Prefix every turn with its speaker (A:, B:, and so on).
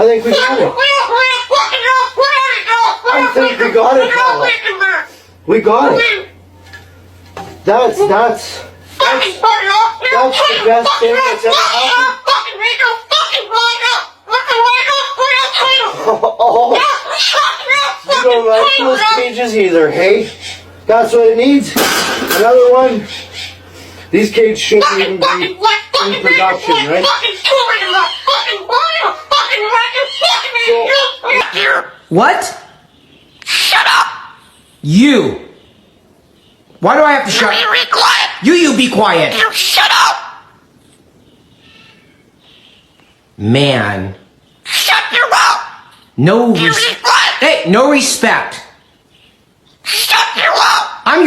A: think we got it. I think we got it, Paula. We got it. That's the best thing that's ever happened. Oh, you don't like those cages either, hey? That's what it needs. Another one. These cages shouldn't even be in production, right?
B: What?
C: Shut up!
B: You. Why do I have to shut up?
C: You be quiet!
B: You be quiet.
C: You shut up!
B: Man.
C: Shut your mouth!
B: No
C: You be quiet!
B: Hey, no respect.